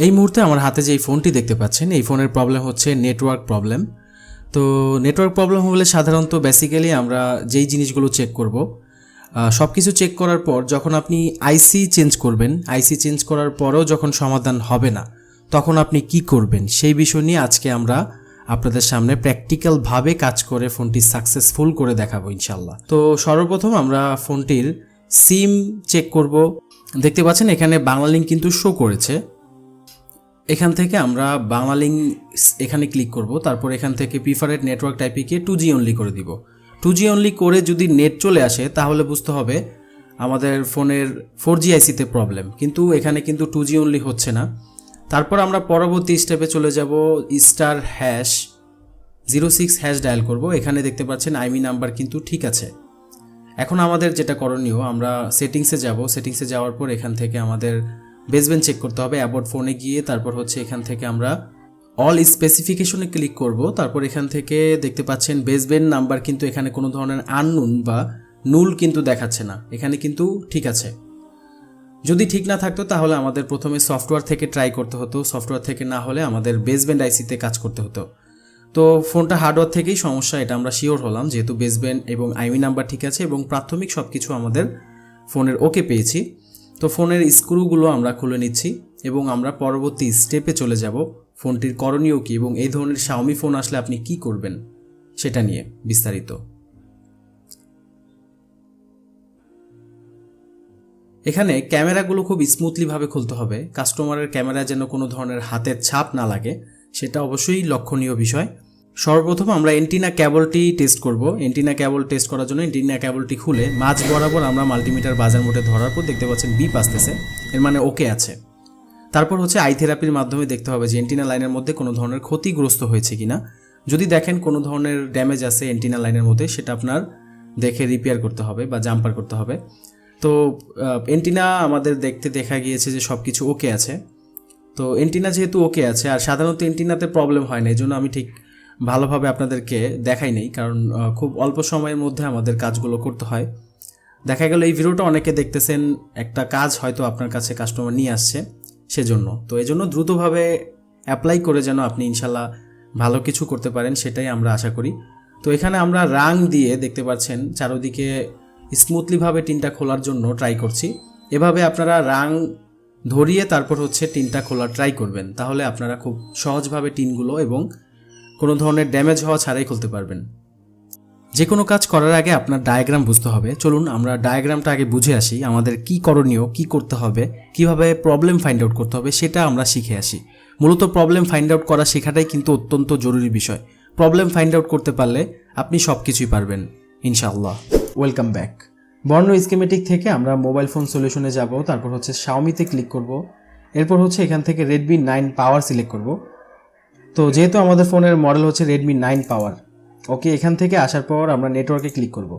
এই মুহূর্তে আমার হাতে যে ফোনটি দেখতে পাচ্ছেন এই ফোনের প্রবলেম হচ্ছে নেটওয়ার্ক প্রবলেম। তো নেটওয়ার্ক প্রবলেম হলে সাধারণত বেসিক্যালি আমরা যেই জিনিসগুলো চেক করব, সব কিছু চেক করার পর যখন আপনি আইসি চেঞ্জ করবেন, আইসি চেঞ্জ করার পরেও যখন সমাধান হবে না তখন আপনি কি করবেন সেই বিষয় নিয়ে আজকে আমরা আপনাদের সামনে প্র্যাকটিক্যালভাবে কাজ করে ফোনটি সাকসেসফুল করে দেখাবো ইনশাল্লাহ। তো সর্বপ্রথম আমরা ফোনটির সিম চেক করব। দেখতে পাচ্ছেন এখানে বাংলা লিঙ্ক কিন্তু শো করেছে। এখান থেকে আমরা বাংলা লিঙ্ক এখানে ক্লিক করব, তারপর এখান থেকে প্রিফারেড নেটওয়ার্ক টাইপিকে 2G অনলি করে দিব। 2G অনলি করে যদি নেট চলে আসে তাহলে বুঝতে হবে আমাদের ফোনের 4G আইসিতে প্রবলেম, কিন্তু এখানে কিন্তু 2G অনলি হচ্ছে না। তারপর আমরা পরবর্তী স্টেপে চলে যাব, *#06# ডায়াল করব। এখানে দেখতে পাচ্ছেন আইমি নাম্বার কিন্তু ঠিক আছে। এখন আমাদের যেটা করণীয়, আমরা সেটিংসে যাব। সেটিংসে যাওয়ার পর এখান থেকে আমাদের বেসব্যান্ড চেক করতে হবে। অ্যাবাউট ফোনে গিয়ে তারপর হচ্ছে এখান থেকে আমরা অল স্পেসিফিকেশনে ক্লিক করব। তারপর এখান থেকে দেখতে পাচ্ছেন বেসব্যান্ড নাম্বার কিন্তু এখানে কোনো ধরনের আননোন বা নুল কিন্তু দেখাচ্ছে না, এখানে কিন্তু ঠিক আছে। যদি ঠিক না থাকতো তাহলে আমাদের প্রথমে সফটওয়্যার থেকে ট্রাই করতে হতো, সফটওয়্যার থেকে না হলে আমাদের বেসব্যান্ড আইসিতে কাজ করতে হতো। তো ফোনটা হার্ডওয়্যার থেকেই সমস্যা, এটা আমরা শিওর হলাম, যেহেতু বেসব্যান্ড এবং আইমি নাম্বার ঠিক আছে এবং প্রাথমিক সব কিছু আমাদের ফোনের ওকে পেয়েছি। তো ফোনের স্ক্রুগুলো আমরা খুলে নিচ্ছি এবং আমরা পরবর্তী স্টেপে চলে যাব ফোনটির করণীয় কী এবং এই ধরনের শাওমি ফোন আসলে আপনি কি করবেন সেটা নিয়ে বিস্তারিত। এখানে ক্যামেরাগুলো খুব স্মুথলিভাবে খুলতে হবে, কাস্টমারের ক্যামেরা যেন কোনো ধরনের হাতের ছাপ না লাগে সেটা অবশ্যই লক্ষণীয় বিষয়। সর্বপ্রথম আমরা এন্টিনা কেবলটি টেস্ট করব। এন্টিনা কেবল টেস্ট করার জন্য এন্টিনা কেবলটি খুলে মাঝ বরাবর আমরা মাল্টিমিটার বাজার মোডে ধরার পর দেখতে পাচ্ছেন বিপ আসতেছে, এর মানে ওকে আছে। তারপর হচ্ছে আই থেরাপির মাধ্যমে দেখতে হবে যে এন্টিনা লাইনের মধ্যে কোনো ধরনের ক্ষতিগ্রস্ত হয়েছে কিনা। যদি দেখেন কোনো ধরনের ড্যামেজ আছে এন্টিনা লাইনের মধ্যে সেটা আপনার দেখে রিপেয়ার করতে হবে বা জাম্পার করতে হবে। তো এন্টিনা আমাদের দেখা গিয়েছে যে সব কিছু ওকে আছে। তো এন্টিনা যেহেতু ওকে আছে, আর সাধারণত এন্টিনাতে প্রবলেম হয় না, এই জন্য আমি ঠিক ভালোভাবে আপনাদেরকে দেখাই নেই, কারণ খুব অল্প সময়ের মধ্যে আমাদের কাজগুলো করতে হয়। দেখা গেল এই ভিডিওটা অনেকে দেখতেছেন, একটা কাজ হয়তো আপনার কাছে কাস্টমার নিয়ে আসছে সেজন্য। তো এই জন্য দ্রুতভাবে অ্যাপ্লাই করে যেন আপনি ইনশাল্লাহ ভালো কিছু করতে পারেন সেটাই আমরা আশা করি। তো এখানে আমরা রাং দিয়ে দেখতে পাচ্ছেন চারোদিকে স্মুথলিভাবে টিনটা খোলার জন্য ট্রাই করছি। এভাবে আপনারা রাং ধরিয়ে তারপর হচ্ছে টিনটা খোলার ট্রাই করবেন, তাহলে আপনারা খুব সহজভাবে টিনগুলো এবং কোনো ধরনের ড্যামেজ হওয়া ছাড়াই খুলতে পারবেন। যে কোনো কাজ করার আগে আপনার ডায়াগ্রাম বুঝতে হবে। চলুন আমরা ডায়াগ্রামটা আগে বুঝে আসি, আমাদের কি করণীয়, কি করতে হবে, কিভাবে প্রবলেম ফাইন্ড আউট করতে হবে সেটা আমরা শিখে আসি। মূলত প্রবলেম ফাইন্ড আউট করা শেখাটাই কিন্তু অত্যন্ত জরুরি বিষয়। প্রবলেম ফাইন্ড আউট করতে পারলে আপনি সব কিছুই পারবেন ইনশাআল্লাহ। Welcome back. বর্ণ স্কিমেটিক থেকে আমরা মোবাইল ফোন সলিউশনে যাব, তারপর হচ্ছে শাওমিতে ক্লিক করব, এরপর হচ্ছে এখান থেকে Redmi 9 পাওয়ার সিলেক্ট করব। তো যেহেতু আমাদের ফোনের মডেল হচ্ছে Redmi 9 পাওয়ার, ওকে, এখান থেকে আসার পর আমরা নেটওয়ার্কে ক্লিক করব।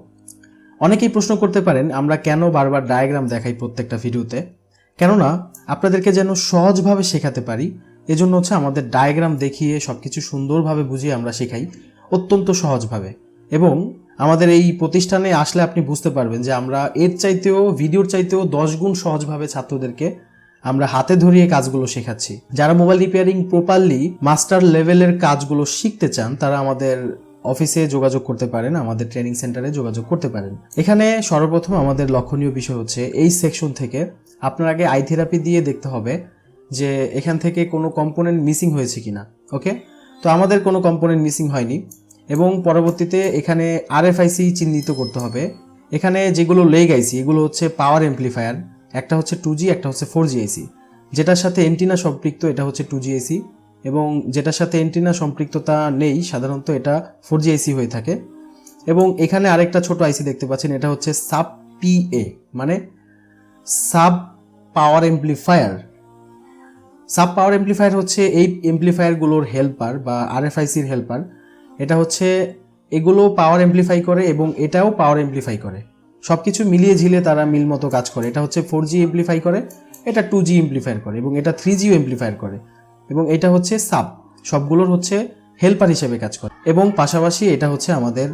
অনেকেই প্রশ্ন করতে পারেন আমরা কেন বারবার ডায়াগ্রাম দেখাই প্রত্যেকটা ভিডিওতে, কেননা আপনাদেরকে যেন সহজভাবে শেখাতে পারি, এজন্য হচ্ছে আমাদের ডায়াগ্রাম দেখিয়ে সব কিছু সুন্দরভাবে বুঝিয়ে আমরা শেখাই অত্যন্ত সহজভাবে। এবং আমাদের এই প্রতিষ্ঠানে আসলে আপনি বুঝতে পারবেন যে আমরা এর চাইতেও, ভিডিওর চাইতেও 10 গুণ সহজভাবে ছাত্রদেরকে আমরা হাতে ধরিয়ে কাজগুলো শেখাচ্ছি। যারা মোবাইল রিপেয়ারিং প্রপারলি মাস্টার লেভেলের কাজগুলো শিখতে চান তারা আমাদের অফিসে যোগাযোগ করতে পারেন, আমাদের ট্রেনিং সেন্টারে যোগাযোগ করতে পারেন। এখানে সর্বপ্রথম আমাদের লক্ষণীয় বিষয় হচ্ছে এই সেকশন থেকে আপনার আগে আই থেরাপি দিয়ে দেখতে হবে যে এখান থেকে কোনো কম্পোনেন্ট মিসিং হয়েছে কিনা। ওকে, তো আমাদের কোনো কম্পোনেন্ট মিসিং হয়নি। এবং পরবর্তীতে এখানে RFIC চিহ্নিত করতে হবে। এখানে যেগুলো লেগ আইসি এগুলো হচ্ছে পাওয়ার অ্যাম্প্লিফায়ার, একটা হচ্ছে 2G, একটা হচ্ছে 4G আইসি। যেটার সাথে এন্টিনা সম্পৃক্ত এটা হচ্ছে 2G আইসি, এবং যেটার সাথে এন্টিনা সম্পৃক্ততা নেই সাধারণত এটা 4G আইসি হয়ে থাকে। এবং এখানে আরেকটা ছোট আইসি দেখতে পাচ্ছেন, এটা হচ্ছে সাব PA, মানে সাব পাওয়ার অ্যাম্প্লিফায়ার। সাব পাওয়ার অ্যাম্প্লিফায়ার হচ্ছে এই অ্যাম্প্লিফায়ারগুলোর হেল্পার বা RFICর হেল্পার। এটা হচ্ছে এগুলো পাওয়ার অ্যাম্প্লিফাই করে এবং এটাও পাওয়ার অ্যাম্প্লিফাই করে, সব কিছু মিলিয়ে ঝিলে তারা মিল মতো কাজ করে। এটা হচ্ছে 4G অ্যাম্প্লিফাই করে, এটা 2G অ্যাম্প্লিফায়ার করে এবং এটা 3G অ্যাম্প্লিফায়ার করে, এবং এটা হচ্ছে সাব, সবগুলোর হচ্ছে হেল্পার হিসেবে কাজ করে। এবং পাশাপাশি এটা হচ্ছে আমাদের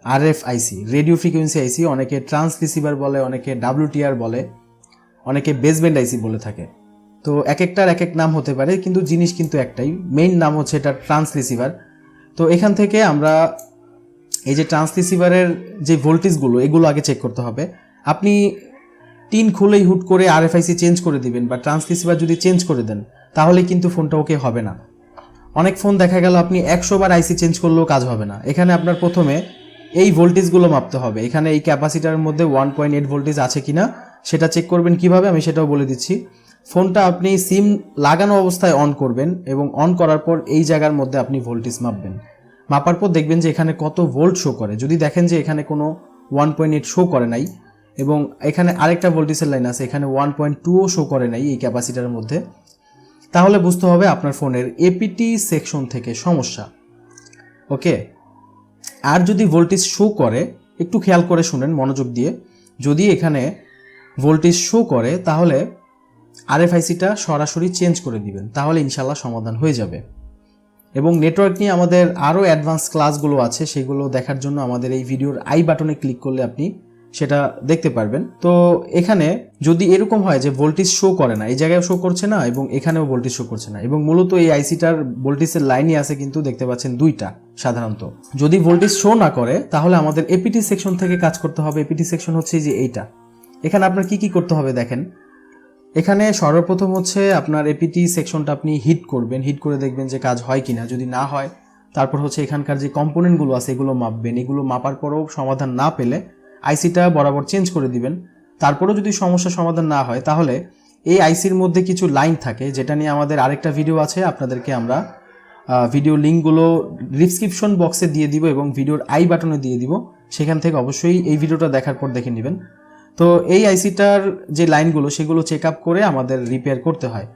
RFIC, রেডিও ফ্রিকোয়েন্সি আইসি, অনেকে ট্রান্স রিসিভার বলে, অনেকে WTR বলে, অনেকে বেসব্যান্ড আইসি বলে থাকে। তো এক একটার এক এক নাম হতে পারে, কিন্তু জিনিস কিন্তু একটাই, মেইন নাম হচ্ছে এটা ট্রান্সরিসিভার। তো এখান থেকে আমরা এই যে ট্রান্সরিসিভারের যে ভোল্টেজগুলো এগুলো আগে চেক করতে হবে। আপনি টিন খুলেই হুট করে আরএফআইসি চেঞ্জ করে দিবেন বা ট্রান্সরিসিভার যদি চেঞ্জ করে দেন তাহলে কিন্তু ফোনটা ওকে হবে না। অনেক ফোন দেখা গেল আপনি 100 বার আইসি চেঞ্জ করলেও কাজ হবে না। এখানে আপনার প্রথমে এই ভোল্টেজগুলো মাপতে হবে। এখানে এই ক্যাপাসিটারের মধ্যে 1.8 ভোল্টেজ আছে কিনা সেটা চেক করবেন কিভাবে আমি সেটাও বলে দিচ্ছি। ফোনটা আপনি সিম লাগানো অবস্থায় অন করবেন এবং অন করার পর এই জায়গার মধ্যে আপনি ভোল্টেজ মাপবেন। মাপার পর দেখবেন যে এখানে কত ভোল্ট শো করে। যদি দেখেন যে এখানে কোনো 1.8 শো করে নাই এবং এখানে আরেকটা ভোল্টেজের লাইন আছে, এখানে 1.2ও শো করে নাই এই ক্যাপাসিটারের মধ্যে, তাহলে বুঝতে হবে আপনার ফোনের এপিটি সেকশন থেকে সমস্যা। ওকে, আর যদি ভোল্টেজ শো করে, একটু খেয়াল করে শুনেন মনোযোগ দিয়ে, যদি এখানে ভোল্টেজ শো করে তাহলে আরএফআইসিটা সরাসরি চেঞ্জ করে দিবেন, তাহলে ইনশাল্লাহ সমাধান হয়ে যাবে। এবং নেটওয়ার্ক নিয়ে আমাদের আরও অ্যাডভান্স ক্লাসগুলো আছে, সেগুলো দেখার জন্য আমাদের এই ভিডিওর আই বাটনে ক্লিক করলে আপনি সেটা দেখতে পারবেন। তো এখানে যদি এরকম হয় যে ভোল্টেজ শো করে না, এই জায়গায় শো করছে না এবং এখানেও ভোল্টেজ শো করছে না, এবং মূলত এই আইসিটার ভোল্টেজের লাইনই আছে কিন্তু দেখতে পাচ্ছেন দুইটা। সাধারণত যদি ভোল্টেজ শো না করে তাহলে আমাদের এপিটি সেকশন থেকে কাজ করতে হবে। এপিটি সেকশন হচ্ছে যে এইটা। এখানে আপনার কি কি করতে হবে দেখেন। এখানে সর্বপ্রথম হচ্ছে আপনার এপিটি সেকশনটা আপনি হিট করবেন, হিট করে দেখবেন যে কাজ হয় কিনা। যদি না হয় তারপর হচ্ছে এখানকার যে কম্পোনেন্টগুলো আছে এগুলো মাপবেন। এগুলো মাপার পরেও সমাধান না পেলে আইসিটা বরাবর চেঞ্জ করে দিবেন। তারপরেও যদি সমস্যার সমাধান না হয় তাহলে এই আইসির মধ্যে কিছু লাইন থাকে, যেটা নিয়ে আমাদের আরেকটা ভিডিও আছে, আপনাদেরকে আমরা ভিডিও লিঙ্কগুলো ডিসক্রিপশন বক্সে দিয়ে দিব এবং ভিডিওর আই বাটনে দিয়ে দিব, সেখান থেকে অবশ্যই এই ভিডিওটা দেখার পর দেখে নেবেন। তো এই আইসিটার যে লাইনগুলো সেগুলো চেক আপ করে আমাদের রিপেয়ার করতে হয়।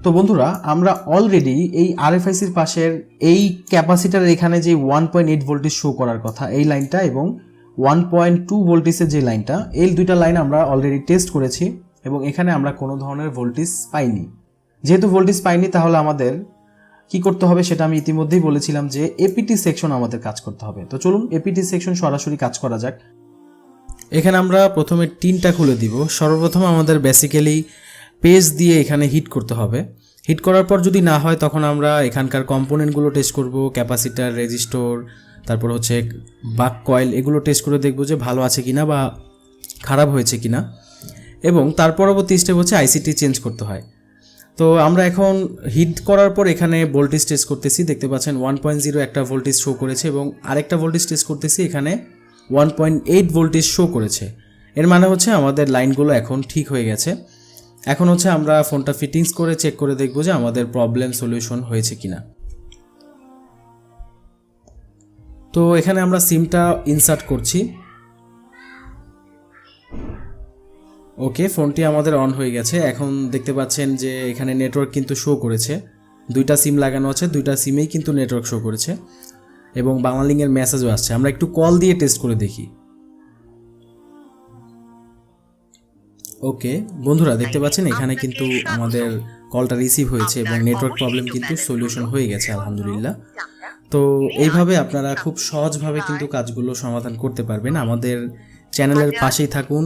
তো বন্ধুরা, আমরা অলরেডি এই আরএফআইসির পাশের এই ক্যাপাসিটারের এখানে যে 1.8 ভোল্টেজ শো করার কথা এই লাইনটা এবং 1.2 ভোল্টেজের যে লাইনটা, এই দুইটা লাইন আমরা অলরেডি টেস্ট করেছি এবং এখানে আমরা কোনো ধরনের ভোল্টেজ পাইনি। যেহেতু ভোল্টেজ পাইনি তাহলে আমাদের কি করতে হবে সেটা আমি ইতিমধ্যেই বলেছিলাম যে এপিটি সেকশন আমাদের কাজ করতে হবে। তো চলুন এপিটি সেকশন সরাসরি কাজ করা যাক। এখানে আমরা প্রথমে টিনটা খুলে দিব। সর্বপ্রথম আমাদের বেসিক্যালি পেজ দিয়ে এখানে হিট করতে হবে। হিট করার পর যদি না হয় তখন আমরা এখানকার কম্পোনেন্টগুলো টেস্ট করব, ক্যাপাসিটার, রেজিস্টর, তারপর হচ্ছে বাক কয়েল, এগুলো টেস্ট করে দেখব যে ভালো আছে কিনা বা খারাপ হয়েছে কিনা, এবং তার পরবর্তী স্টেপ হচ্ছে আইসিটি চেঞ্জ করতে হয়। তো আমরা এখন হিট করার পর এখানে ভোল্টেজ টেস্ট করতেছি, দেখতে পাচ্ছেন 1.0 একটা ভোল্টেজ শো করেছে এবং আরেকটা ভোল্টেজ টেস্ট করতেছি, এখানে 1.8 ভোল্টেজ শো করেছে। এর মানে হচ্ছে আমাদের লাইনগুলো এখন ঠিক হয়ে গেছে। এখন হচ্ছে আমরা ফোনটা ফিটিংস করে চেক করে দেখব যে আমাদের প্রবলেম সলিউশন হয়েছে কিনা। তো এখানে আমরা সিমটা ইনসার্ট করছি। ওকে, ফোনটি আমাদের অন হয়ে গেছে। এখন দেখতে পাচ্ছেন যে এখানে নেটওয়ার্ক কিন্তু শো করেছে, দুইটা সিম লাগানো আছে, দুইটা সিমেই কিন্তু নেটওয়ার্ক শো করেছে এবং বাংলালিংকের মেসেজও আসছে। আমরা একটু কল দিয়ে টেস্ট করে দেখি। ওকে বন্ধুরা, দেখতে পাচ্ছেন এখানে কিন্তু আমাদের কলটা রিসিভ হয়েছে এবং নেটওয়ার্ক প্রবলেম কিন্তু সলিউশন হয়ে গেছে আলহামদুলিল্লাহ। তো এইভাবে আপনারা খুব সহজভাবে কিন্তু কাজগুলো সমাধান করতে পারবেন। আমাদের চ্যানেলের পাশেই থাকুন।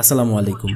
আসসালামু আলাইকুম।